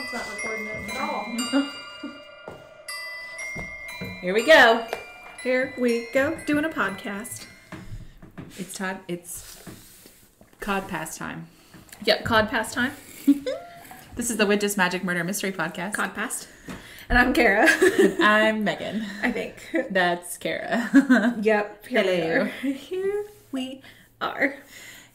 phone's not recording this at all. Here we go. Here we go, doing a podcast. It's cod pass time. Yep, cod past time. This is the Witch's Magic Murder Mystery Podcast. Cod past. And I'm Kara. I'm Megan. I think. That's Kara. Yep. Hello. Here we are.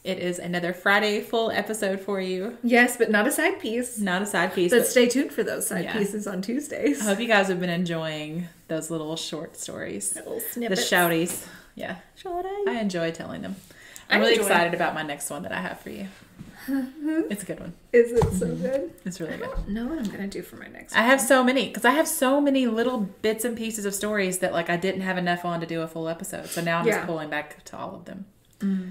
It is another Friday full episode for you. Yes, but not a side piece. Not a side piece. But stay tuned for those side pieces on Tuesdays. I hope you guys have been enjoying those little short stories. Little snippets. The shouties. Yeah. Shouties. I enjoy telling them. I'm really excited about my next one that I have for you. It's a good one. Is it so good? It's really good. I don't know what I'm going to do for my next one. I have so many, because I have so many little bits and pieces of stories that like I didn't have enough on to do a full episode. So now I'm just pulling back to all of them.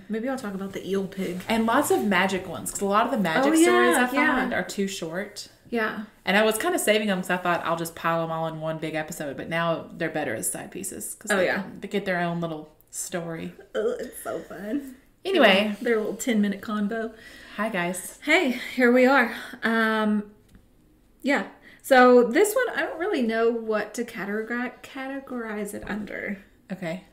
Maybe I'll talk about the eel pig. And lots of magic ones, because a lot of the magic stories I find are too short. Yeah. And I was kind of saving them because I thought I'll just pile them all in one big episode. But now they're better as side pieces. Because they get their own little story. Oh, it's so fun. Anyway. Their little 10-minute combo. Hi, guys. Hey, here we are. Yeah. So this one, I don't really know what to categorize it under. Okay.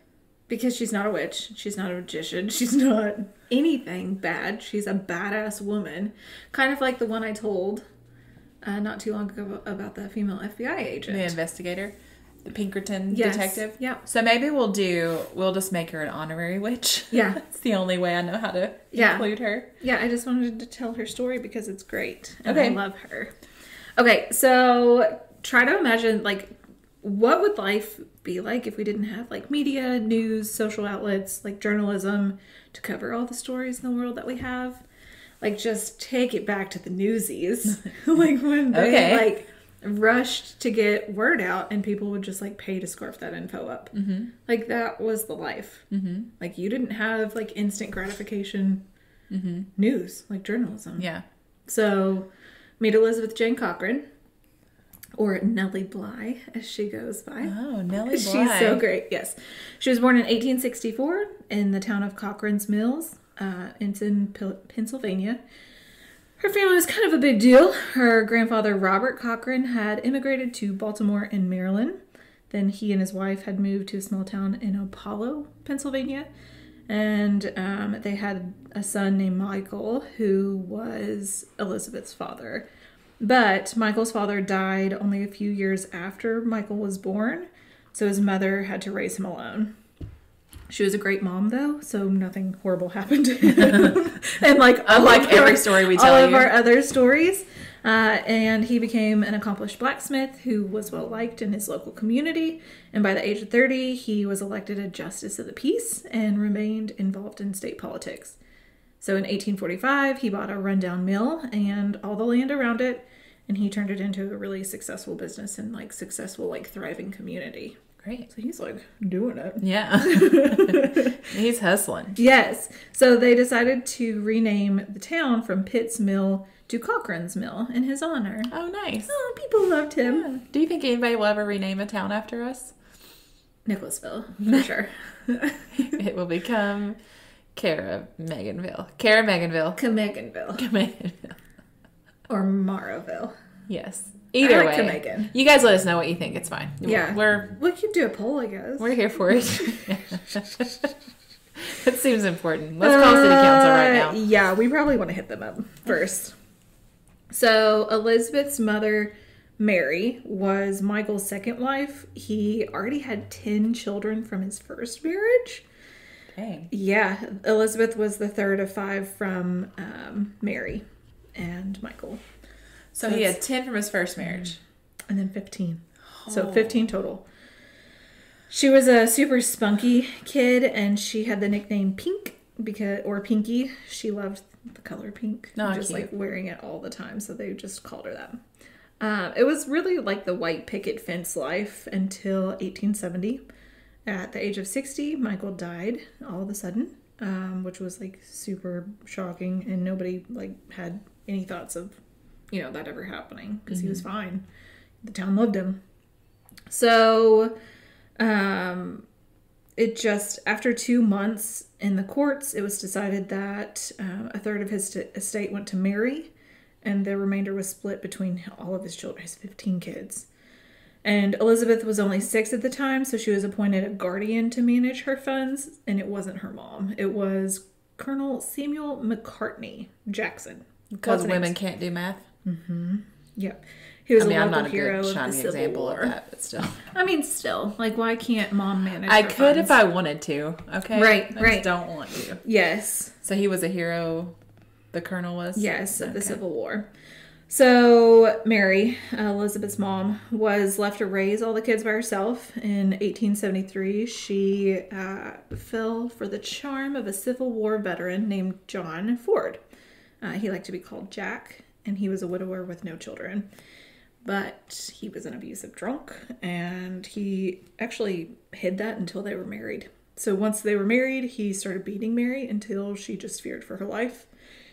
Because she's not a witch. She's not a magician. She's not anything bad. She's a badass woman. Kind of like the one I told not too long ago about the female FBI agent. The investigator. The Pinkerton detective. Yeah. So maybe we'll just make her an honorary witch. Yeah. That's the only way I know how to include her. Yeah, I just wanted to tell her story because it's great. And I love her. Okay, so try to imagine, like, what would life be like if we didn't have, like, media, news, social outlets, like journalism to cover all the stories in the world that we have? Like, just take it back to the Newsies. Like, when they, like, rushed to get word out and people would just, like, pay to scarf that info up. Mm-hmm. Like, that was the life. Mm-hmm. Like, you didn't have, like, instant gratification news, like journalism. Yeah. So, meet Elizabeth Jane Cochran. Or Nellie Bly, as she goes by. Oh, Nellie Bly. She's so great, yes. She was born in 1864 in the town of Cochran's Mills. It's in Pennsylvania. Her family was kind of a big deal. Her grandfather, Robert Cochran, had immigrated to Baltimore and Maryland. Then he and his wife had moved to a small town in Apollo, Pennsylvania. And they had a son named Michael, who was Elizabeth's father. But Michael's father died only a few years after Michael was born, so his mother had to raise him alone. She was a great mom, though, so nothing horrible happened to him. And like unlike every story we tell all of our other stories. And he became an accomplished blacksmith who was well liked in his local community. And by the age of 30, he was elected a justice of the peace and remained involved in state politics. So in 1845, he bought a rundown mill and all the land around it, and he turned it into a really successful business and like successful, like thriving community. Great. So he's like doing it. Yeah. He's hustling. Yes. So they decided to rename the town from Pitt's Mill to Cochran's Mill in his honor. Oh, nice. Oh, people loved him. Yeah. Do you think anybody will ever rename a town after us? Nicholasville, for sure. It will become Kara Meganville. Kara Meganville. Cameganville. Or Morrowville. Yes. Either way. Camegan. You guys let us know what you think. It's fine. Yeah. We could do a poll, I guess. We're here for it. That seems important. Let's call city council right now. Yeah, we probably want to hit them up first. So Elizabeth's mother, Mary, was Michael's second wife. He already had 10 children from his first marriage. Dang. Yeah, Elizabeth was the third of 5 from Mary and Michael. So he had 10 from his first marriage. And then 15. Oh. So 15 total. She was a super spunky kid, and she had the nickname Pink, or Pinky. She loved the color pink. Just cute. Like wearing it all the time, so they just called her that. It was really like the white picket fence life until 1870. At the age of 60, Michael died all of a sudden, which was like super shocking, and nobody like had any thoughts of, that ever happening because he was fine. The town loved him. So, it just, after 2 months in the courts, it was decided that a third of his estate went to Mary, and the remainder was split between all of his children. He has 15 kids. And Elizabeth was only 6 at the time, so she was appointed a guardian to manage her funds, and it wasn't her mom. It was Colonel Samuel McCartney Jackson. Because women can't do math? Mm-hmm. Yep. He was a local I'm not a hero good of the shining Civil example War. of that, but still. I mean, still. Like, why can't mom manage I her could funds? if I wanted to, okay? Right, I right. just don't want to. Yes. So he was a hero, the colonel was? Yes, of the Civil War. So Mary, Elizabeth's mom, was left to raise all the kids by herself. In 1873, she fell for the charm of a Civil War veteran named John Ford. He liked to be called Jack, and he was a widower with no children. But he was an abusive drunk, and he actually hid that until they were married. So once they were married, he started beating Mary until she just feared for her life.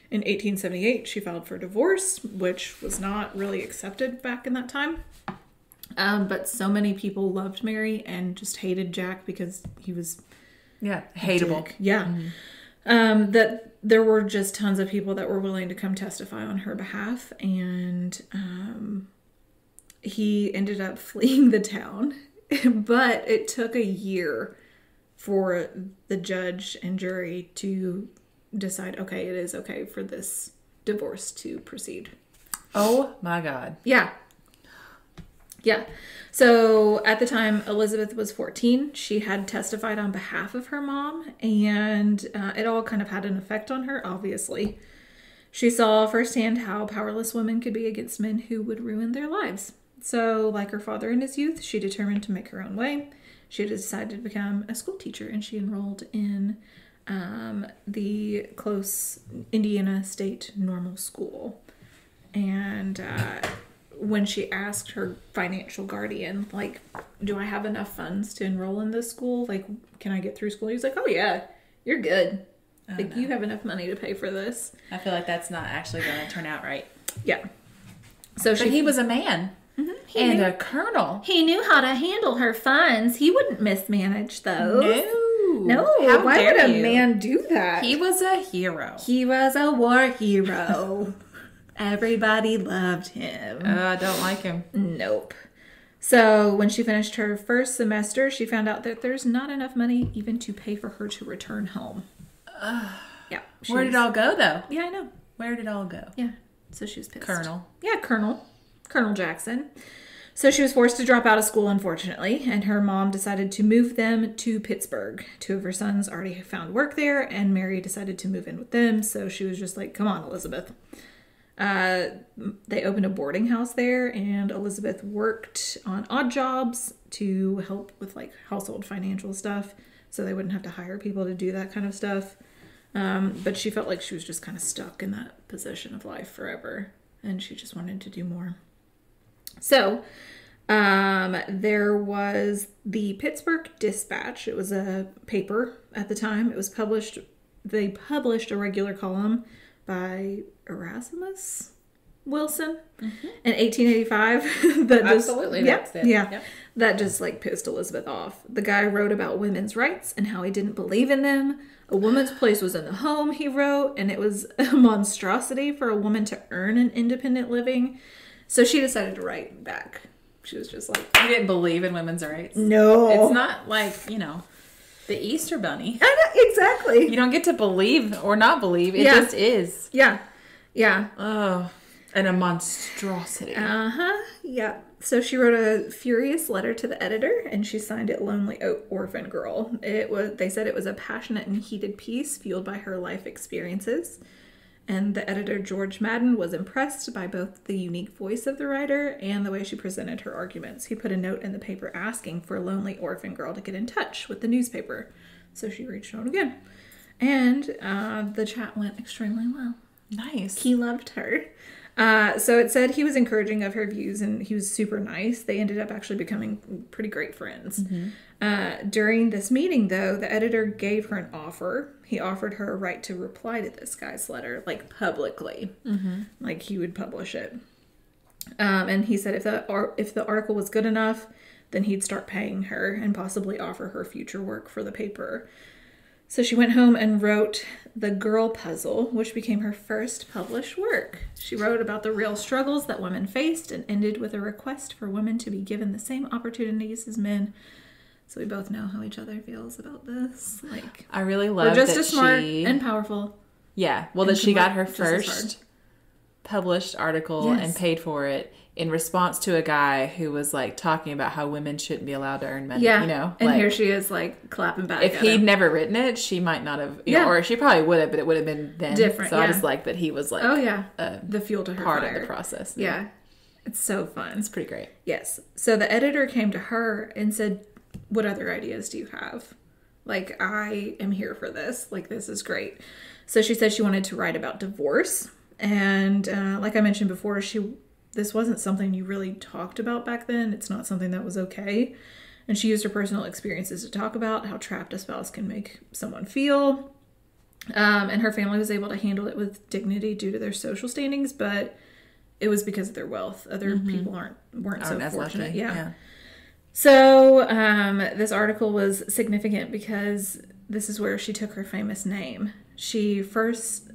In 1878, she filed for divorce, which was not really accepted back in that time. But so many people loved Mary and just hated Jack because he was... Yeah, hateable. Yeah. Mm-hmm. That there were just tons of people that were willing to come testify on her behalf. And he ended up fleeing the town. But it took a year for the judge and jury to decide, okay, it is okay for this divorce to proceed. Oh my God. Yeah. Yeah. So at the time, Elizabeth was 14. She had testified on behalf of her mom, and it all kind of had an effect on her, obviously. She saw firsthand how powerless women could be against men who would ruin their lives. So, like her father in his youth, she determined to make her own way. She decided to become a school teacher, and she enrolled in the close Indiana State Normal School. And when she asked her financial guardian, like, do I have enough funds to enroll in this school? Like, can I get through school? He was like, oh yeah, you're good. Oh, like, you have enough money to pay for this. I feel like that's not actually going to turn out right. Yeah. So he was a man. Mm-hmm. And a colonel. He knew how to handle her funds. He wouldn't mismanage those. No. How Why dare would a you? man do that? He was a hero. He was a war hero. Everybody loved him. I don't like him. Nope. So when she finished her first semester, she found out that there's not enough money even to pay for her to return home. Yeah. Where did it all go, though? Yeah, I know. Where did it all go? Yeah. So she was pissed. Colonel. Yeah, Colonel Jackson. So she was forced to drop out of school, unfortunately, and her mom decided to move them to Pittsburgh. 2 of her sons already found work there, and Mary decided to move in with them. So she was just like, come on, Elizabeth. They opened a boarding house there, and Elizabeth worked on odd jobs to help with like household financial stuff, so they wouldn't have to hire people to do that kind of stuff. But she felt like she was just kind of stuck in that position of life forever, and she just wanted to do more. So there was the Pittsburgh Dispatch. It was a paper at the time. It was published. They published a regular column by Erasmus Wilson in 1885. That just, Absolutely, that's it. Yeah, Yep. that just like pissed Elizabeth off. The guy wrote about women's rights and how he didn't believe in them. A woman's place was in the home, he wrote, and it was a monstrosity for a woman to earn an independent living. So she decided to write back. She was just like, You didn't believe in women's rights? no. It's not like, the Easter Bunny. I know, exactly. You don't get to believe or not believe. It Yeah. just is. Yeah. Yeah. Oh, and a monstrosity. Yeah. So she wrote a furious letter to the editor, and she signed it "Lonely Orphan Girl." They said it was a passionate and heated piece fueled by her life experiences. And the editor, George Madden, was impressed by both the unique voice of the writer and the way she presented her arguments. He put a note in the paper asking for a lonely orphan girl to get in touch with the newspaper. So she reached out again. And the chat went extremely well. Nice. He loved her. So it said he was encouraging of her views, and he was super nice. They ended up actually becoming pretty great friends. During this meeting, though, the editor gave her an offer. He offered her a right to reply to this guy's letter, like publicly, like he would publish it. And he said if the article was good enough, then he'd start paying her and possibly offer her future work for the paper. So she went home and wrote The Girl Puzzle, which became her first published work. She wrote about the real struggles that women faced and ended with a request for women to be given the same opportunities as men. So we both know how each other feels about this. Like, I really love we're just that as smart and powerful. Yeah, well, that she got her first published article and paid for it in response to a guy who was like talking about how women shouldn't be allowed to earn money. Yeah, you know, and like, here she is like clapping back. If he'd never written it, she might not have. You know, or she probably would have, but it would have been then different. So I just like that he was like, the fuel to her part fire. of the process. Yeah, it's so fun. It's pretty great. Yes. So the editor came to her and said, "What other ideas do you have? Like, I am here for this. Like, this is great." So she said she wanted to write about divorce. And like I mentioned before, this wasn't something you really talked about back then. It's not something that was okay. And she used her personal experiences to talk about how trapped a spouse can make someone feel. And her family was able to handle it with dignity due to their social standings, but it was because of their wealth. Other people weren't so fortunate. Lucky. Yeah. So this article was significant because this is where she took her famous name. She first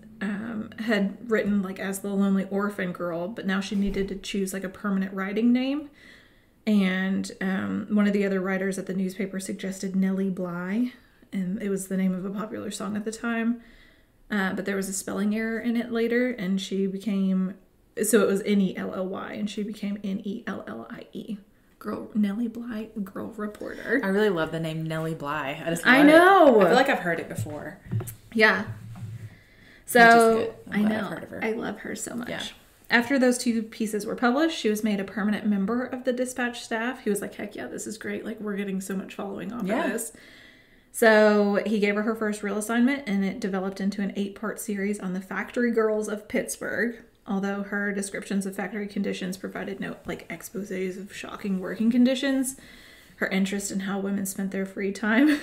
had written like as the Lonely Orphan Girl, but now she needed to choose like a permanent writing name. And one of the other writers at the newspaper suggested Nellie Bly, and it was the name of a popular song at the time. But there was a spelling error in it later, and she became, so it was Nelly, and she became Nellie. Girl, Nellie Bly, girl reporter. I really love the name Nellie Bly. I know. I feel like I've heard it before. Yeah. So I know. I've heard of her. I love her so much. Yeah. After those two pieces were published, she was made a permanent member of the Dispatch staff. He was like, heck yeah, this is great. Like, we're getting so much following off of this. So he gave her first real assignment, and it developed into an 8-part series on the factory girls of Pittsburgh. Although her descriptions of factory conditions provided no like exposés of shocking working conditions, her interest in how women spent their free time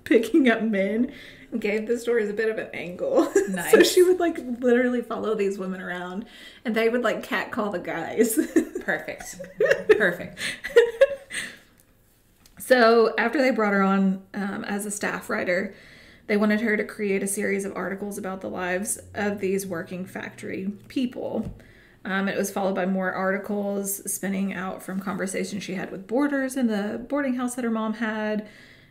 picking up men gave the stories a bit of an angle. Nice. So she would like literally follow these women around, and they would like catcall the guys. Perfect. Perfect. So after they brought her on as a staff writer, they wanted her to create a series of articles about the lives of these working factory people. It was followed by more articles spinning out from conversations she had with boarders in the boarding house that her mom had.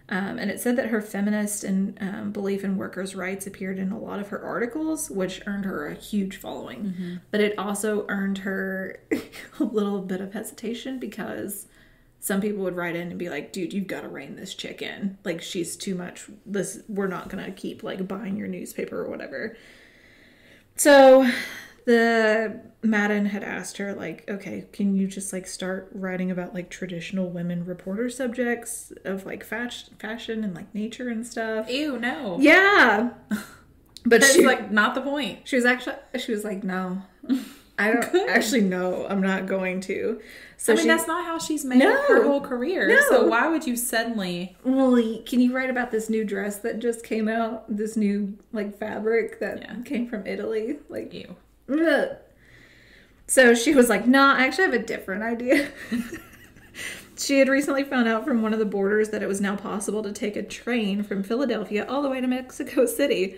And it said that her feminist and belief in workers' rights appeared in a lot of her articles, which earned her a huge following. Mm-hmm. But it also earned her a little bit of hesitation because some people would write in and be like, dude, you've got to rein this chick in. Like, she's too much. We're not going to keep, like, buying your newspaper or whatever. So the Madden had asked her, like, okay, can you just, like, start writing about, like, traditional women reporter subjects of, like, fashion and, like, nature and stuff? Ew, no. Yeah. But she's like, not the point. She was like, no. I don't actually know. I'm not going to. So that's not how she's made her whole career. No. So why would you suddenly... Well, can you write about this new dress that just came out? This new, like, fabric that came from Italy? Like, ew. Ugh. So she was like, no, I actually have a different idea. She had recently found out from one of the boarders that it was now possible to take a train from Philadelphia all the way to Mexico City.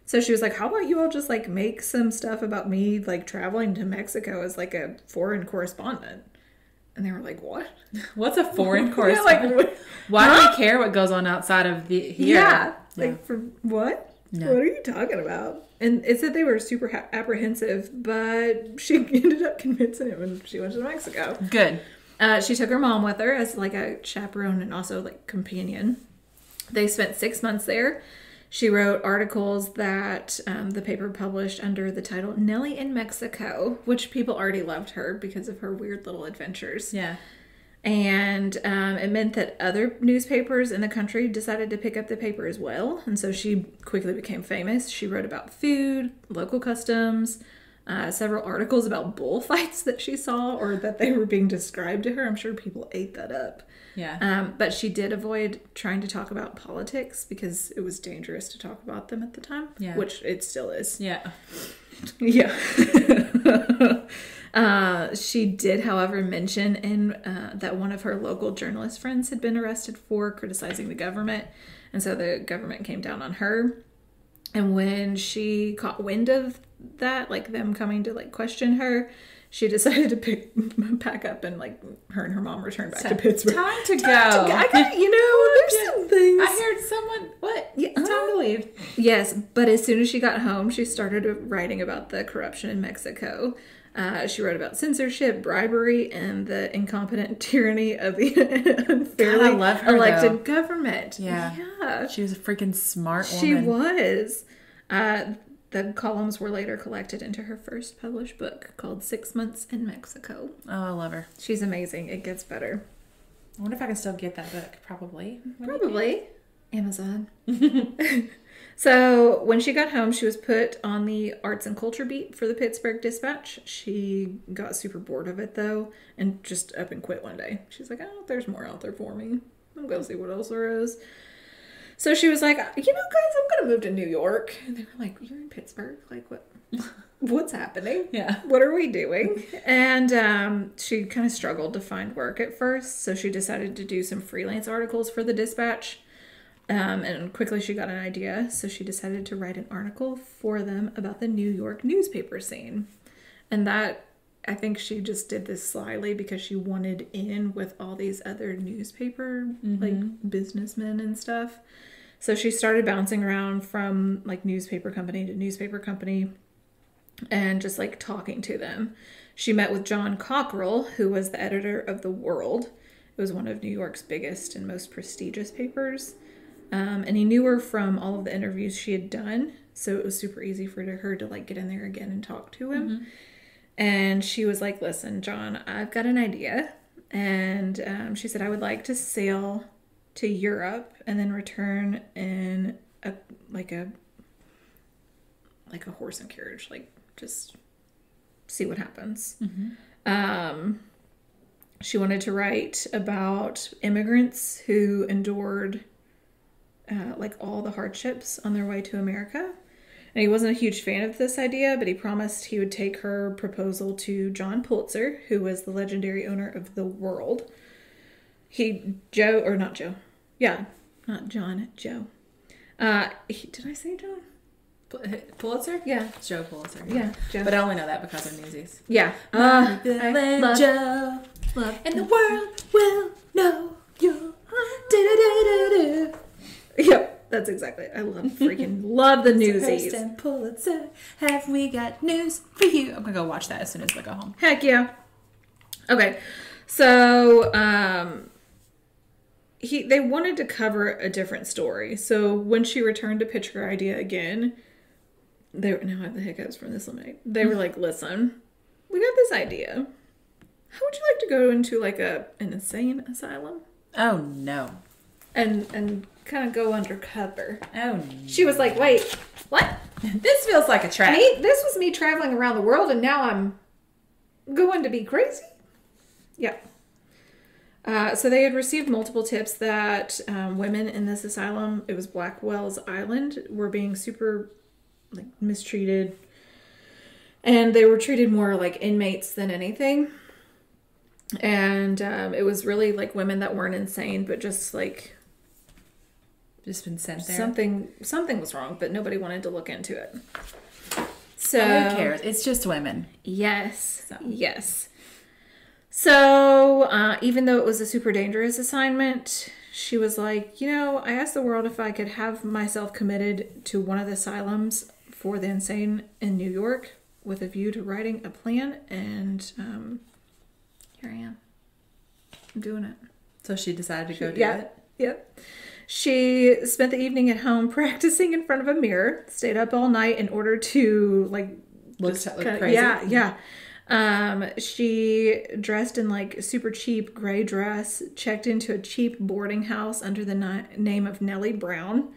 So she was like, how about you all just, like, make some stuff about me, like, traveling to Mexico as, like, a foreign correspondent? And they were like, what? What's a foreign correspondent? Like, why do we care what goes on outside of here? Yeah. Like, for what? No. What are you talking about? And it said they were super apprehensive, but she ended up convincing him when she went to Mexico. Good. She took her mom with her as, like, a chaperone and also, like, companion. They spent 6 months there. She wrote articles that the paper published under the title Nellie in Mexico, which people already loved her because of her weird little adventures. Yeah. And it meant that other newspapers in the country decided to pick up the paper as well. And so she quickly became famous. She wrote about food, local customs, several articles about bullfights that she saw or that they were being described to her. I'm sure people ate that up. Yeah. But she did avoid trying to talk about politics because it was dangerous to talk about them at the time. Yeah. Which it still is. Yeah. Yeah. She did, however, mention that one of her local journalist friends had been arrested for criticizing the government. And so the government came down on her. And when she caught wind of that, like them coming to like question her, she decided to pack up and like her and her mom returned back to Pittsburgh. Time to go. I got, there's some things. I heard someone, what? Yeah, Time to leave. Yes, but as soon as she got home, she started writing about the corruption in Mexico. She wrote about censorship, bribery, and the incompetent tyranny of the unfairly elected government. Yeah. She was a freaking smart woman. She was. The columns were later collected into her first published book called 6 Months in Mexico. Oh, I love her. She's amazing. It gets better. I wonder if I can still get that book. Probably. Amazon. So when she got home, she was put on the arts and culture beat for the Pittsburgh Dispatch. She got super bored of it, though, and just up and quit one day. She's like, oh, there's more out there for me. I'm going to see what else there is. So she was like, guys, I'm going to move to New York. And they were like, you're in Pittsburgh? Like, what? What's happening? Yeah. What are we doing? And she kind of struggled to find work at first. So she decided to do some freelance articles for the Dispatch. And quickly she got an idea. So she decided to write an article for them about the New York newspaper scene. And that, I think she just did this slyly because she wanted in with all these other newspaper, like, businessmen and stuff. So she started bouncing around from, like, newspaper company to newspaper company and just, like, talking to them. She met with John Cochran, who was the editor of The World. It was one of New York's biggest and most prestigious papers. And he knew her from all of the interviews she had done. So it was super easy for her to, like, get in there again and talk to him. Mm-hmm. And she was like, listen, John, I've got an idea. And she said, I would like to sail to Europe and then return in a horse and carriage, like just see what happens. Mm-hmm. She wanted to write about immigrants who endured like all the hardships on their way to America. And he wasn't a huge fan of this idea, but he promised he would take her proposal to John Pulitzer, who was the legendary owner of The World. Joe. Did I say John? Pulitzer? Yeah. Joe Pulitzer. Yeah, Joe. But I only know that because of Newsies. Yeah. I love Joe. Love. And the world will know you. Yep. That's exactly it. I love the Newsies. Hearst and Pulitzer, have we got news for you? I'm gonna go watch that as soon as I go home. Heck yeah. Okay, so they wanted to cover a different story. So when she returned to pitch her idea again, now I have the hiccups from this lemonade. They were like, "Listen, we got this idea. How would you like to go into like an insane asylum?" Oh no. And kind of go undercover. Oh, no. She was like, wait, what? This feels like a trap. This was me traveling around the world and now I'm going to be crazy? Yeah. So they had received multiple tips that women in this asylum, it was Blackwell's Island, were being super like mistreated. And they were treated more like inmates than anything. And it was really like women that weren't insane, but just like... just been sent there. Something was wrong, but nobody wanted to look into it. So who cares? It's just women. Yes. Yes. So even though it was a super dangerous assignment, she was like, I asked the world if I could have myself committed to one of the asylums for the insane in New York with a view to writing a plan, and here I am. I'm doing it. So she decided to go do it? Yep. She spent the evening at home practicing in front of a mirror, stayed up all night in order to look crazy. Yeah. She dressed in like a super cheap gray dress, checked into a cheap boarding house under the name of Nellie Brown.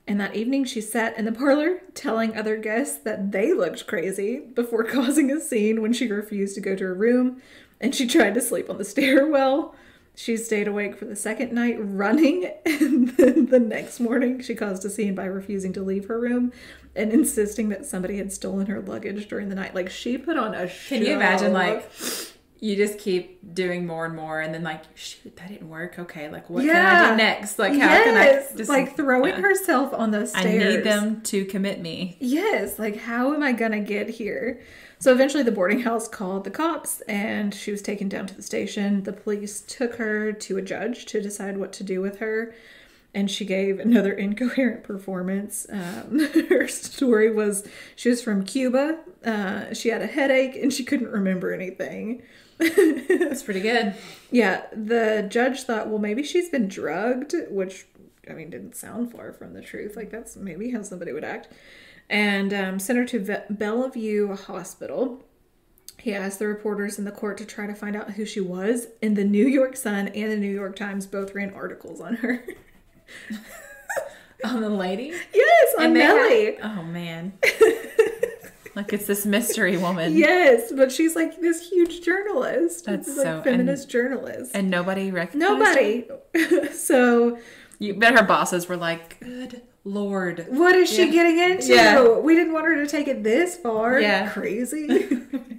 And that evening she sat in the parlor telling other guests that they looked crazy before causing a scene when she refused to go to her room and she tried to sleep on the stairwell. She stayed awake for the second night running, and then the next morning she caused a scene by refusing to leave her room and insisting that somebody had stolen her luggage during the night. Like, she put on a show. Can you imagine, like, you just keep doing more and more, and then, like, shoot, that didn't work. Okay, like, what can I do next? Like, how can I just... Like, throwing herself on those stairs. I need them to commit me. Yes, like, how am I gonna get here? So eventually the boarding house called the cops, and she was taken down to the station. The police took her to a judge to decide what to do with her, and she gave another incoherent performance. Her story was she was from Cuba, she had a headache, and she couldn't remember anything. That's pretty good. Yeah, the judge thought, well, maybe she's been drugged, which, I mean, didn't sound far from the truth. Like, that's maybe how somebody would act. And sent her to Bellevue Hospital. He asked the reporters in the court to try to find out who she was. And the New York Sun and the New York Times both ran articles on her. On the lady? Yes, on Nellie. Oh, man. Like, it's this mystery woman. Yes, but she's like this huge journalist. That's like so... feminist journalist. And nobody recognized her? So... You bet her bosses were like, good Lord. What is she getting into? Yeah. We didn't want her to take it this far. Yeah. Crazy.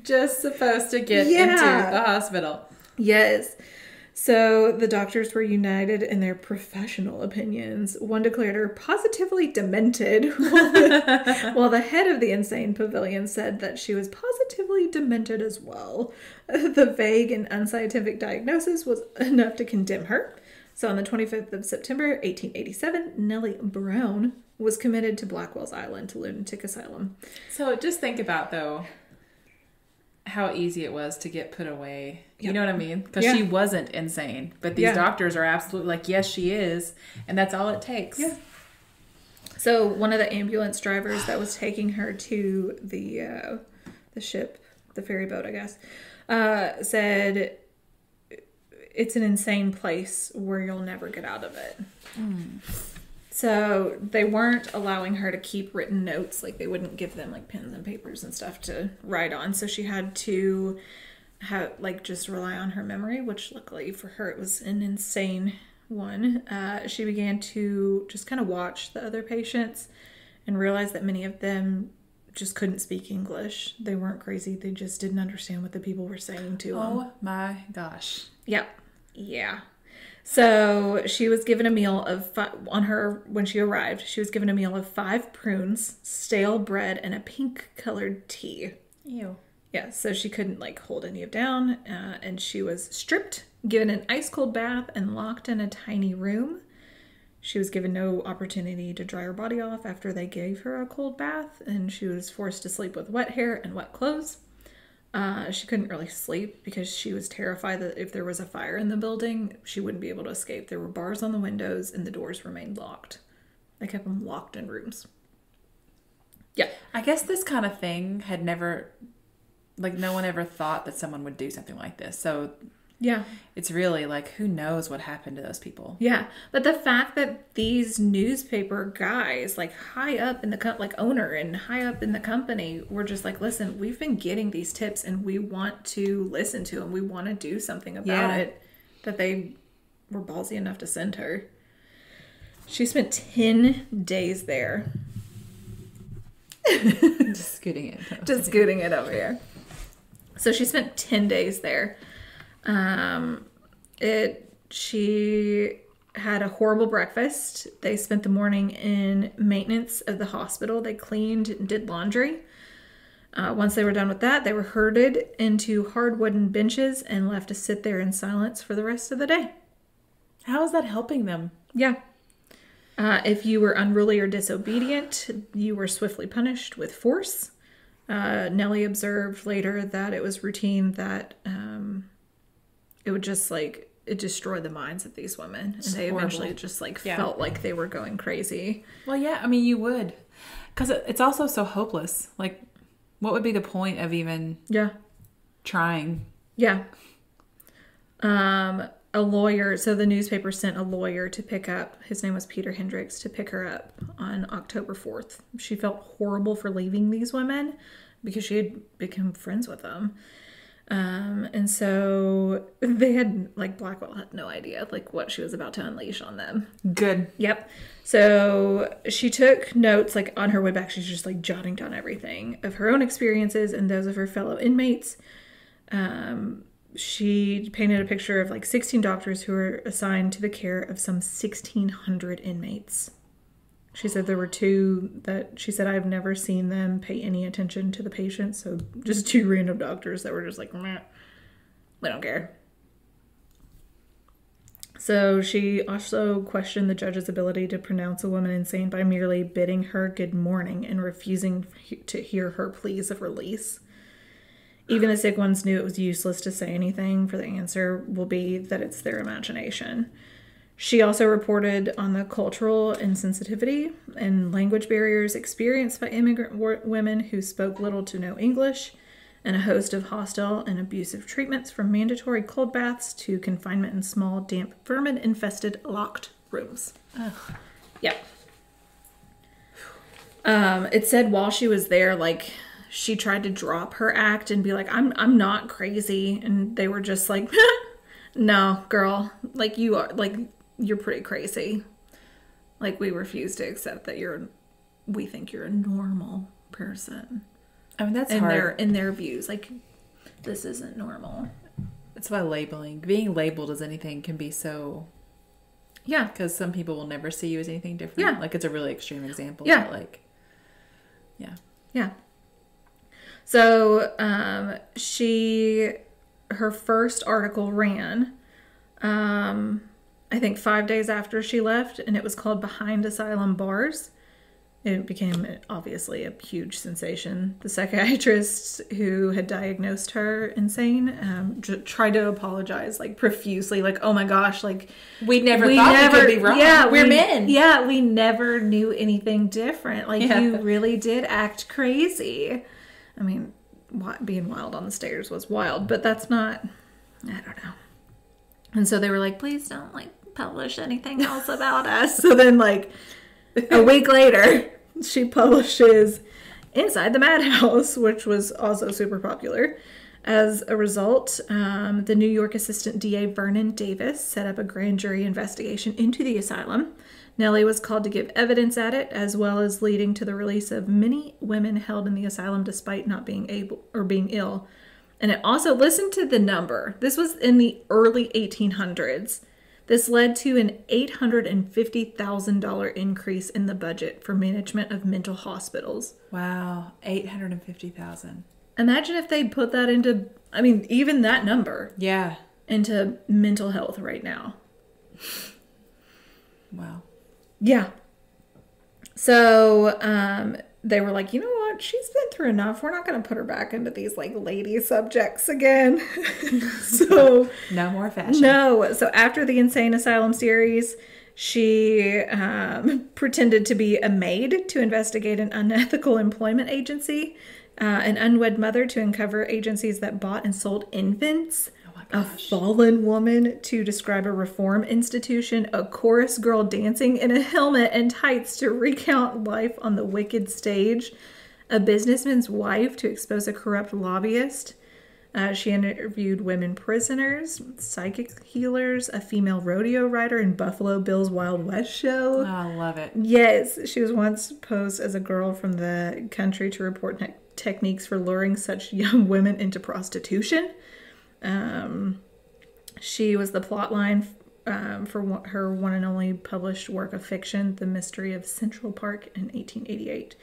Just supposed to get into the hospital. Yes. So the doctors were united in their professional opinions. One declared her positively demented, while the head of the insane pavilion said that she was positively demented as well. The vague and unscientific diagnosis was enough to condemn her. So on the 25th of September, 1887, Nellie Brown was committed to Blackwell's Island lunatic asylum. So just think about, though, how easy it was to get put away. You know what I mean? Because she wasn't insane. But these doctors are absolutely like, yes, she is. And that's all it takes. Yeah. So one of the ambulance drivers that was taking her to the ship, the ferry boat, I guess, said... It's an insane place where you'll never get out of it. So they weren't allowing her to keep written notes. Like, they wouldn't give them like pens and papers and stuff to write on. So she had to just rely on her memory, which luckily for her, it was an insane one. She began to just kind of watch the other patients and realize that many of them just couldn't speak English. They weren't crazy. They just didn't understand what the people were saying to them. Oh my gosh. Yep. Yeah. So she was given a meal of when she arrived, she was given a meal of 5 prunes, stale bread, and a pink colored tea. Ew. Yeah. So she couldn't hold any of down. And she was stripped, given an ice cold bath, and locked in a tiny room. She was given no opportunity to dry her body off after they gave her a cold bath, and she was forced to sleep with wet hair and wet clothes. She couldn't really sleep because she was terrified that if there was a fire in the building, she wouldn't be able to escape. There were bars on the windows and the doors remained locked. They kept them locked in rooms. Yeah. I guess this kind of thing had never, no one ever thought that someone would do something like this. So yeah, it's really who knows what happened to those people. Yeah. But the fact that these newspaper guys, high up in the owner and high up in the company, were just listen, we've been getting these tips and we want to listen to them. We want to do something about it. That they were ballsy enough to send her. She spent 10 days there. Just scooting it. Just scooting it over here. So she spent 10 days there. She had a horrible breakfast. They spent the morning in maintenance of the hospital. They cleaned and did laundry. Once they were done with that, they were herded into hard wooden benches and left to sit there in silence for the rest of the day. How is that helping them? Yeah. If you were unruly or disobedient, you were swiftly punished with force. Nellie observed later that it was routine that it would just it destroyed the minds of these women. And they eventually just felt like they were going crazy. Well, yeah, I mean, you would. Because it's also so hopeless. What would be the point of even trying? Yeah. A lawyer, so the newspaper sent a lawyer to pick up, his name was Peter Hendricks, to pick her up on October 4th. She felt horrible for leaving these women because she had become friends with them. And so they had, like, Blackwell had no idea, like, what she was about to unleash on them. Good. Yep. So she took notes, like, on her way back. She's just, like, jotting down everything of her own experiences and those of her fellow inmates. She painted a picture of, like, 16 doctors who were assigned to the care of some 1,600 inmates. She said there were two that she said, I've never seen them pay any attention to the patients. So just two random doctors that were just like, meh, we don't care. So she also questioned the judge's ability to pronounce a woman insane by merely bidding her good morning and refusing to hear her pleas of release. Even the sick ones knew it was useless to say anything, for the answer will be that it's their imagination. She also reported on the cultural insensitivity and language barriers experienced by immigrant women who spoke little to no English, and a host of hostile and abusive treatments, from mandatory cold baths to confinement in small, damp, vermin-infested, locked rooms. Ugh. Yep. It said while she was there, like, she tried to drop her act and be like, I'm not crazy. And they were just like, no, girl, like, you are, like, you're pretty crazy. Like, we refuse to accept that we think you're a normal person. I mean, that's hard. In their views, like, this isn't normal. That's why being labeled as anything can be so... Yeah. Because some people will never see you as anything different. Yeah. Like, it's a really extreme example. Yeah. But, like, yeah. Yeah. So, her first article ran, I think 5 days after she left, and it was called Behind Asylum Bars. It became, obviously, a huge sensation. The psychiatrist who had diagnosed her insane tried to apologize, like, profusely, like, oh my gosh, like... We never thought we could be wrong. Yeah, we're men. Yeah, we never knew anything different. Like, you really did act crazy. I mean, being wild on the stairs was wild, but that's not... I don't know. And so they were like, please don't, like, publish anything else about us. So then, like, a week later, she publishes Inside the Madhouse, which was also super popular. As a result, the New York Assistant DA Vernon Davis set up a grand jury investigation into the asylum. Nellie was called to give evidence at it, as well as leading to the release of many women held in the asylum despite not being able or being ill. And it also, listen to the number. This was in the early 1800s. This led to an $850,000 increase in the budget for management of mental hospitals. Wow, $850,000. Imagine if they put that into, I mean, even that number. Yeah. Into mental health right now. Wow. Yeah. So, they were like, you know what? She's been through enough. We're not going to put her back into these, like, lady subjects again. So... No more fashion. No. So after the Insane Asylum series, she pretended to be a maid to investigate an unethical employment agency, an unwed mother to uncover agencies that bought and sold infants, a fallen woman to describe a reform institution, a chorus girl dancing in a helmet and tights to recount life on the wicked stage, a businessman's wife to expose a corrupt lobbyist. She interviewed women prisoners, psychic healers, a female rodeo rider in Buffalo Bill's Wild West show. Oh, I love it. Yes, she was once posed as a girl from the country to report techniques for luring such young women into prostitution. She was the plotline for her one and only published work of fiction, The Mystery of Central Park, in 1888.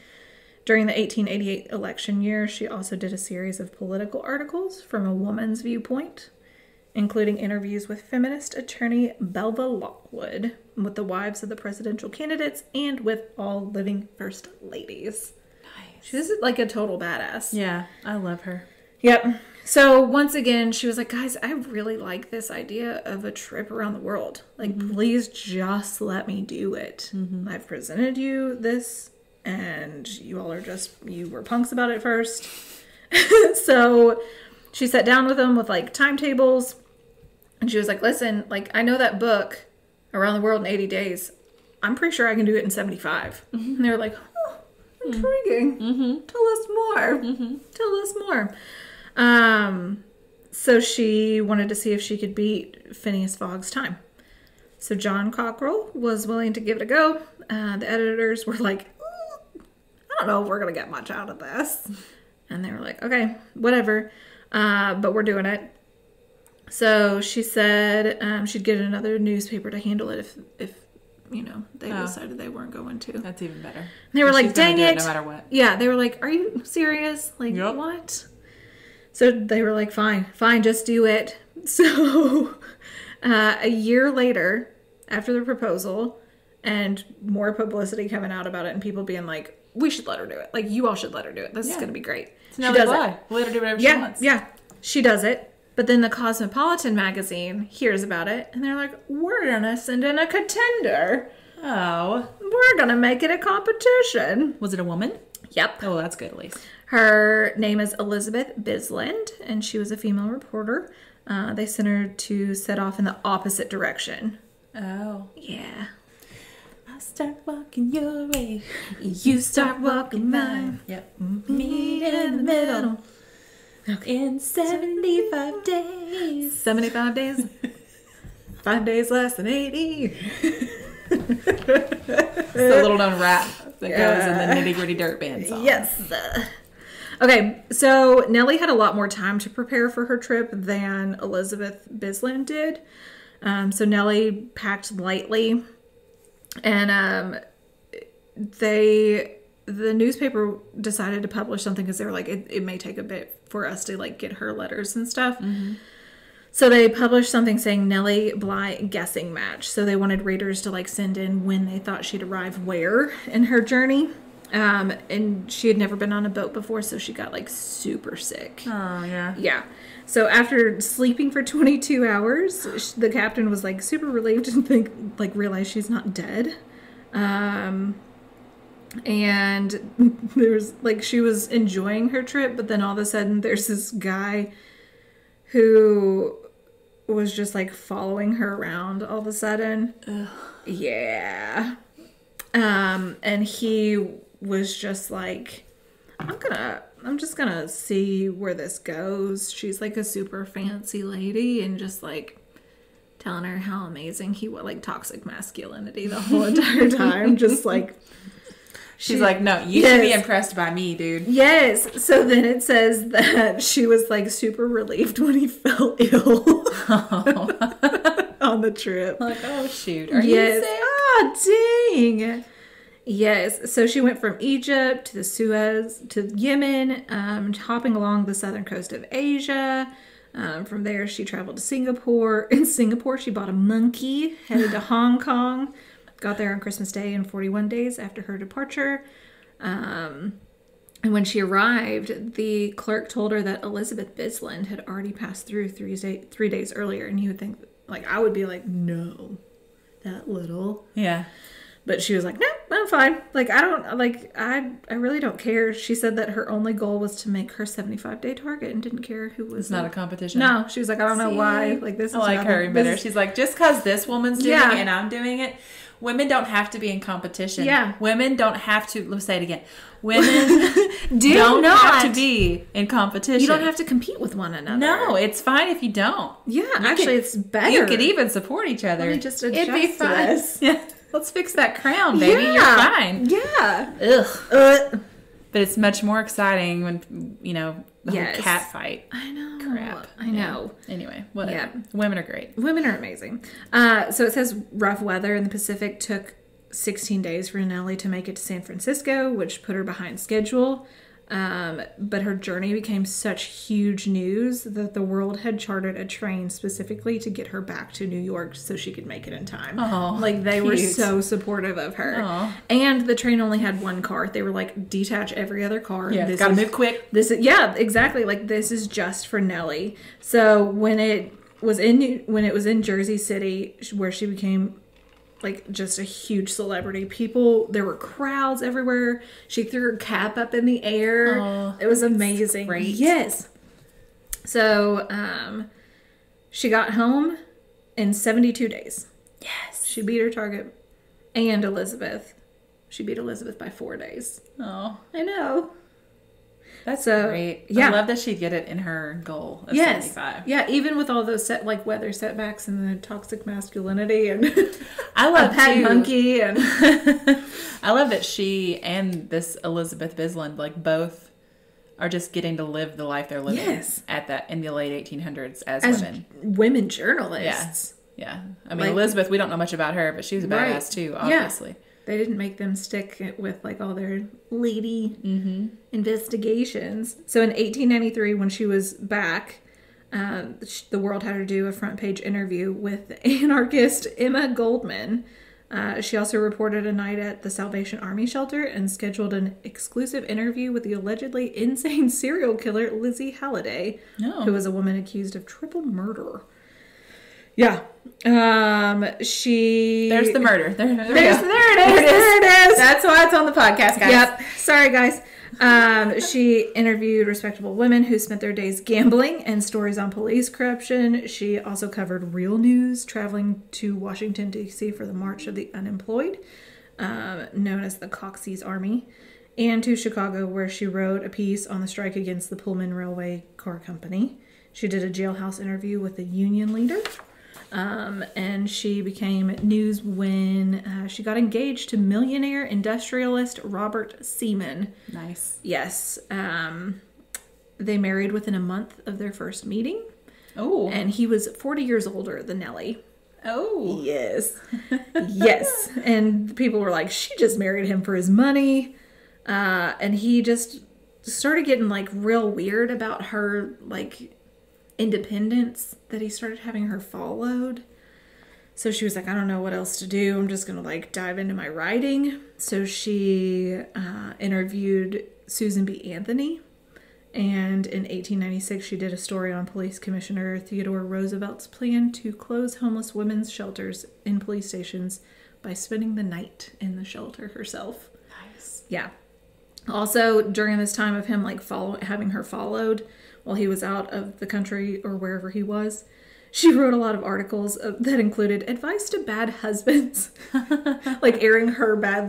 During the 1888 election year, she also did a series of political articles from a woman's viewpoint, including interviews with feminist attorney Belva Lockwood, with the wives of the presidential candidates, and with all living first ladies. Nice. She's like a total badass. Yeah, I love her. Yep. So once again, she was like, guys, I really like this idea of a trip around the world. Like, please just let me do it. Mm-hmm. I've presented you this, and you all are you were punks about it first. So she sat down with them with, like, timetables, and she was like, listen, like, I know that book, Around the World in 80 Days. I'm pretty sure I can do it in 75. Mm-hmm. And they were like, oh, intriguing. Mm-hmm. Tell us more. Mm-hmm. Tell us more. So she wanted to see if she could beat Phineas Fogg's time. So John Cockrell was willing to give it a go. The editors were like, I don't know if we're going to get much out of this. And they were like, okay, whatever. But we're doing it. So she said she'd get another newspaper to handle it if they decided they weren't going to. That's even better. And they were like, dang it. No matter what. Yeah, they were like, are you serious? Like, what? So they were like, fine, just do it. So a year later, after the proposal, and more publicity coming out about it, and people being like, we should let her do it. Like, you all should let her do it. This is going to be great. It's Nellie Bly. We'll let her do whatever she wants. Yeah, she does it. But then the Cosmopolitan magazine hears about it, and they're like, we're going to send in a contender. Oh. We're going to make it a competition. Was it a woman? Yep. Oh, that's good at least. Her name is Elizabeth Bisland, and she was a female reporter. They sent her to set off in the opposite direction. Oh. Yeah. I start walking your way. You start walking mine. Yep. Meet in the middle. Okay. In 75 days. 75 days. 5 days less than 80. It's the little known rap that goes in the Nitty Gritty Dirt Band song. Yes. Okay, so Nellie had a lot more time to prepare for her trip than Elizabeth Bisland did. So Nellie packed lightly, and the newspaper decided to publish something because they were like, it may take a bit for us to like get her letters and stuff. Mm-hmm. So they published something saying Nellie Bly guessing match. So they wanted readers to like send in when they thought she'd arrive where in her journey. And she had never been on a boat before, so she got like super sick. Oh, yeah. Yeah. So after sleeping for 22 hours, the captain was like super relieved and realized she's not dead. And there was like, she was enjoying her trip, but then all of a sudden there's this guy who was just like following her around all of a sudden. Ugh. Yeah. And he was just like, I'm just gonna see where this goes. She's like a super fancy lady and just like telling her how amazing he was, like toxic masculinity the whole entire time. Just like, she's like, no, you should be impressed by me, dude. Yes. So then it says that she was like super relieved when he fell ill on the trip. Like, oh shoot, are you sick? Oh dang. Yes, so she went from Egypt to the Suez to Yemen, hopping along the southern coast of Asia. From there, she traveled to Singapore. In Singapore, she bought a monkey, headed to Hong Kong, got there on Christmas Day and 41 days after her departure. And when she arrived, the clerk told her that Elizabeth Bisland had already passed through 3 days earlier. And you would think, like, I would be like, no, that little. Yeah. But she was like, no, I'm fine. Like, I really don't care. She said that her only goal was to make her 75-day target and didn't care who was. It's not a competition. No, she was like, I don't know why. Like, this is I like her even better. She's like, just because this woman's doing it and I'm doing it, women don't have to be in competition. Yeah. Women don't have to, let's say it again. Women don't have to be in competition. You don't have to compete with one another. No, it's fine if you don't. Yeah, it's better. You could even support each other. Let me just adjust It'd be fun. This. Yeah. Let's fix that crown, baby. Yeah. You're fine. Yeah. Ugh. But it's much more exciting when, the whole cat fight. I know. Crap. I know. Anyway, whatever. Yeah. Women are great. Women are amazing. So it says rough weather in the Pacific took 16 days for Nellie to make it to San Francisco, which put her behind schedule. But her journey became such huge news that the world had chartered a train specifically to get her back to New York so she could make it in time. Oh, like they were so supportive of her. Oh. And the train only had one car. They were like, detach every other car. Yeah, gotta move quick. Exactly. Like, this is just for Nellie. So when it was in Jersey City, where she became like just a huge celebrity, there were crowds everywhere. She threw her cap up in the air. Oh, it was amazing. Great. Yes. So she got home in 72 days. Yes. She beat her target. And Elizabeth. She beat Elizabeth by 4 days. Oh. I know. That's great. Yeah. I love that she'd get it in her goal of 75. Yeah, even with all those weather setbacks and the toxic masculinity and I love a pet monkey and I love that she and this Elizabeth Bisland both are just getting to live the life they're living in the late 1800s as women journalists. Yeah. I mean, Elizabeth, we don't know much about her, but she was a badass too, obviously. Yeah. They didn't make them stick with all their lady investigations. So in 1893, when she was back, the World had her do a front page interview with anarchist Emma Goldman. She also reported a night at the Salvation Army shelter and scheduled an exclusive interview with the allegedly insane serial killer Lizzie Halliday, who was a woman accused of triple murder. Yeah. There's the murder. There it is. That's why it's on the podcast, guys. Yep. Sorry, guys. She interviewed respectable women who spent their days gambling and stories on police corruption. She also covered real news, traveling to Washington, D.C. for the March of the Unemployed, known as the Coxey's Army, and to Chicago, where she wrote a piece on the strike against the Pullman Railway Car Company. She did a jailhouse interview with a union leader. And she became news when she got engaged to millionaire industrialist Robert Seaman. Nice. Yes. They married within a month of their first meeting. Oh. And he was 40 years older than Nellie. Oh. Yes. Yes. And people were like, she just married him for his money. And he just started getting real weird about her independence, that he started having her followed. So she was like, I don't know what else to do. I'm just going to dive into my writing. So she interviewed Susan B. Anthony. And in 1896, she did a story on Police Commissioner Theodore Roosevelt's plan to close homeless women's shelters in police stations by spending the night in the shelter herself. Nice. Yeah. Also, during this time of him having her followed while he was out of the country or wherever he was, she wrote a lot of articles that included advice to bad husbands, airing her bad,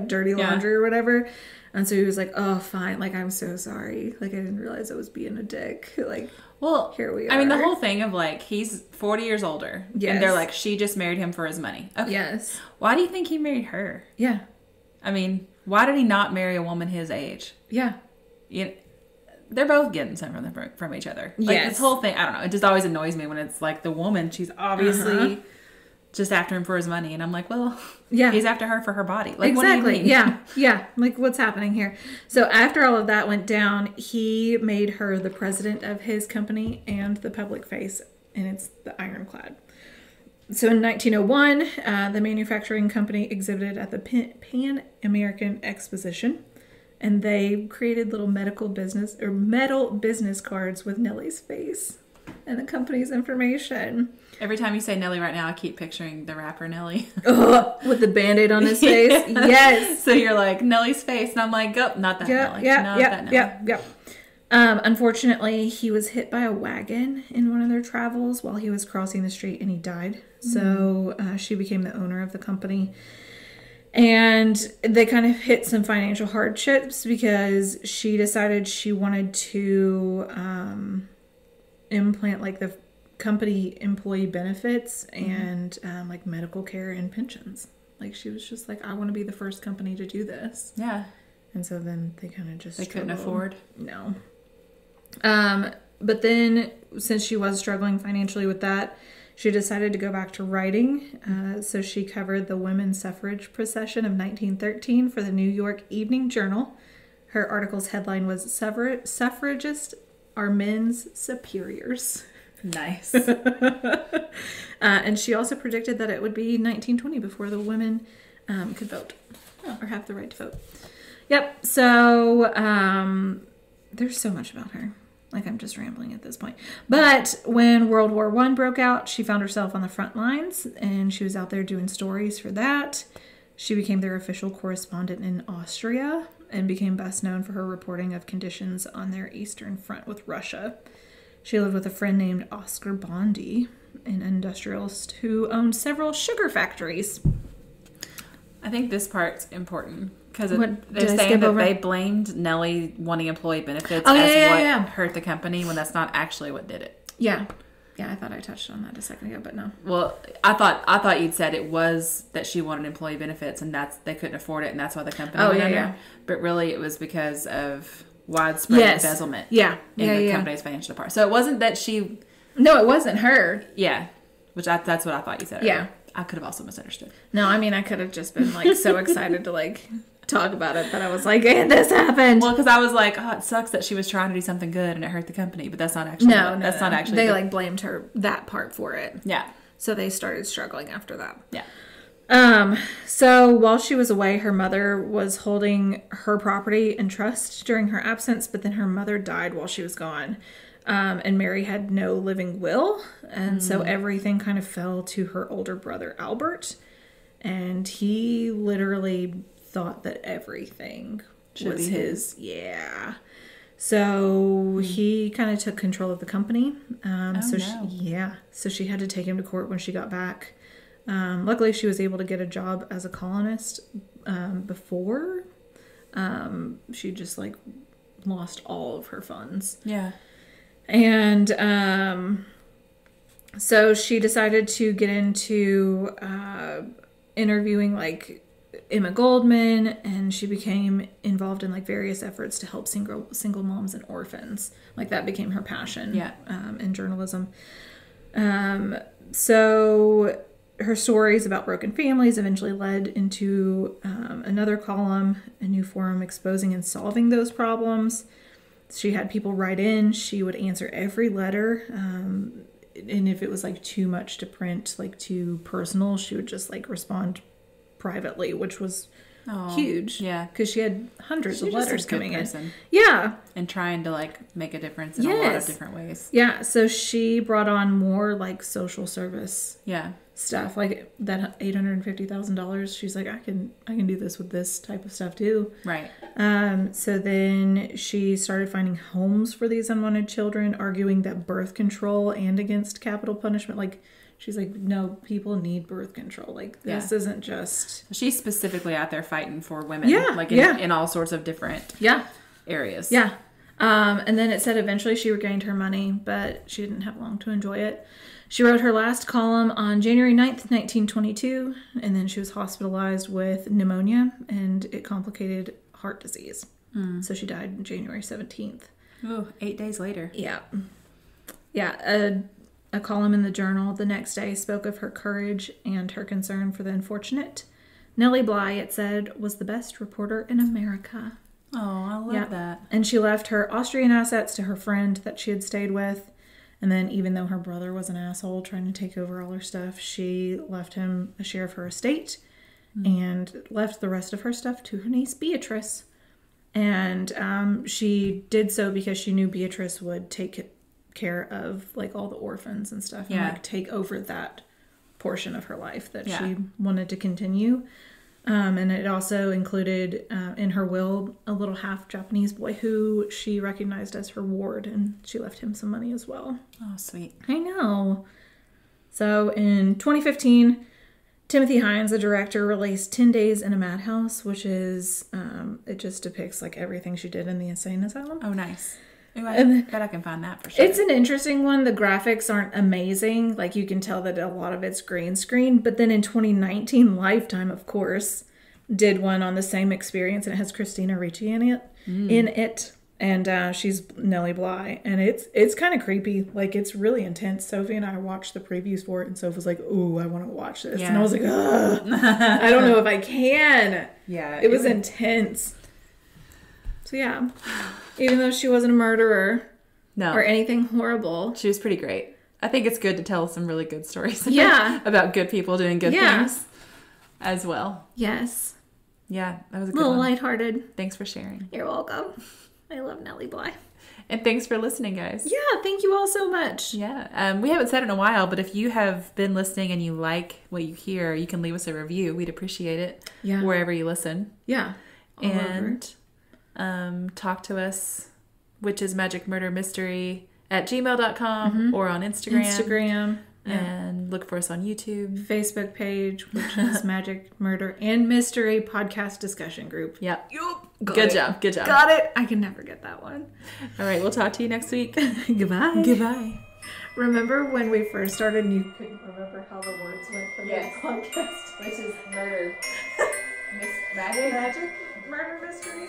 dirty laundry or whatever. And so he was like, oh, fine. I'm so sorry. I didn't realize I was being a dick. Well, here we are. I mean, the whole thing of he's 40 years older. Yes. And they're she just married him for his money. Okay. Yes. Why do you think he married her? Yeah. I mean, why did he not marry a woman his age? Yeah. They're both getting something from each other. Yes. This whole thing, I don't know. It just always annoys me when it's the woman, she's obviously just after him for his money. And I'm like, well, he's after her for her body. Exactly. What do you mean? Yeah. Yeah. What's happening here? So after all of that went down, he made her the president of his company and the public face, and it's the Ironclad. So in 1901, the manufacturing company exhibited at the Pan American Exposition, and they created little metal business cards with Nellie's face and the company's information. Every time you say Nellie right now, I keep picturing the rapper Nelly. With the Band-Aid on his face. Yes. So you're like, Nellie's face. And I'm like, oh, not that Nelly. Not that Nelly. Yeah. Unfortunately, he was hit by a wagon in one of their travels while he was crossing the street, and he died. So she became the owner of the company. And they kind of hit some financial hardships because she decided she wanted to implant the company employee benefits and medical care and pensions. She was just I want to be the first company to do this. Yeah. And so then they kind of just couldn't afford. No. But then since she was struggling financially with that, she decided to go back to writing. So she covered the women's suffrage procession of 1913 for the New York Evening Journal. Her article's headline was Suffragists Are Men's Superiors. Nice. And she also predicted that it would be 1920 before the women could vote or have the right to vote. Yep. So there's so much about her. I'm just rambling at this point. But when World War I broke out, she found herself on the front lines, and she was out there doing stories for that. She became their official correspondent in Austria and became best known for her reporting of conditions on their eastern front with Russia. She lived with a friend named Oscar Bondy, an industrialist who owned several sugar factories. I think this part's important. Because they're saying that they blamed Nellie wanting employee benefits hurt the company when that's not actually what did it. Yeah. Yeah, I thought I touched on that a second ago, but no. Well, I thought you'd said it was that she wanted employee benefits and they couldn't afford it and that's why the company went under. Yeah. But really it was because of widespread embezzlement in the company's financial department. So it wasn't that she... No, it wasn't her. Yeah. That's what I thought you said earlier. I could have also misunderstood. No, I mean, I could have just been like so excited to like talk about it that I was like, and this happened. Well, because I was like, oh, it sucks that she was trying to do something good and it hurt the company, but that's not actually not actually. They like blamed her that part for it. Yeah. So they started struggling after that. Yeah. So while she was away, her mother was holding her property in trust during her absence, but then her mother died while she was gone. And Mary had no living will, and so everything kind of fell to her older brother, Albert, and he literally thought that everything was his. Yeah. So he kind of took control of the company. So she had to take him to court when she got back. Luckily, she was able to get a job as a colonist before. She just like lost all of her funds. Yeah. And so she decided to get into interviewing like Emma Goldman, and she became involved in like various efforts to help single moms and orphans. Like that became her passion in journalism. So her stories about broken families eventually led into another column, a new forum exposing and solving those problems. She had people write in. She would answer every letter. And if it was like too much to print, like too personal, she would just like respond privately, which was huge. Yeah. Because she had hundreds of letters coming in. Yeah. And trying to like make a difference in a lot of different ways. Yeah. So she brought on more like social service stuff, like that $850,000. She's like, I can do this with this type of stuff too. Right. So then she started finding homes for these unwanted children, arguing that birth control and against capital punishment. Like, she's like, no, people need birth control. Like, this isn't just... She's specifically out there fighting for women. In all sorts of different areas. Yeah. And then it said eventually she regained her money, but she didn't have long to enjoy it. She wrote her last column on January 9th, 1922, and then she was hospitalized with pneumonia, and it complicated heart disease. So she died on January 17th. Oh, 8 days later. Yeah. Yeah, a column in the Journal the next day spoke of her courage and her concern for the unfortunate. Nellie Bly, it said, was the best reporter in America. Oh, I love that. And she left her Austrian assets to her friend that she had stayed with. And then even though her brother was an asshole trying to take over all her stuff, she left him a share of her estate and left the rest of her stuff to her niece Beatrice. And she did so because she knew Beatrice would take care of like all the orphans and stuff and like take over that portion of her life that she wanted to continue. And it also included in her will a little half Japanese boy who she recognized as her ward, and she left him some money as well. Oh, sweet. I know. So in 2015, Timothy Hines, the director, released 10 Days in a Madhouse, which is, it just depicts like everything she did in the insane asylum. Oh, nice. Ooh, I bet I can find that for sure. It's an interesting one. The graphics aren't amazing. Like, you can tell that a lot of it's green screen. But then in 2019, Lifetime, of course, did one on the same experience. And it has Christina Ricci in it. And she's Nellie Bly. And it's kind of creepy. Like, it's really intense. Sophie and I watched the previews for it. And Sophie was like, ooh, I want to watch this. Yeah. And I was like, ugh, I don't know if I can. Yeah. It was intense. So, yeah. Even though she wasn't a murderer or anything horrible. She was pretty great. I think it's good to tell some really good stories about good people doing good things as well. Yes. Yeah, that was a good little one. Lighthearted. Thanks for sharing. You're welcome. I love Nellie Bly. And thanks for listening, guys. Yeah, thank you all so much. Yeah, we haven't said it in a while, but if you have been listening and you like what you hear, you can leave us a review. We'd appreciate it. Yeah. Wherever you listen. Yeah. And talk to us, which is magicmurdermystery@gmail.com or on Instagram. And look for us on YouTube. Facebook page, which is Magic, Murder, and Mystery Podcast Discussion Group. Yep. Good job. Got it. I can never get that one. All right. We'll talk to you next week. Goodbye. Goodbye. Remember when we first started and you couldn't remember how the words went for the podcast? Which is murder. Magic? Murder, mystery?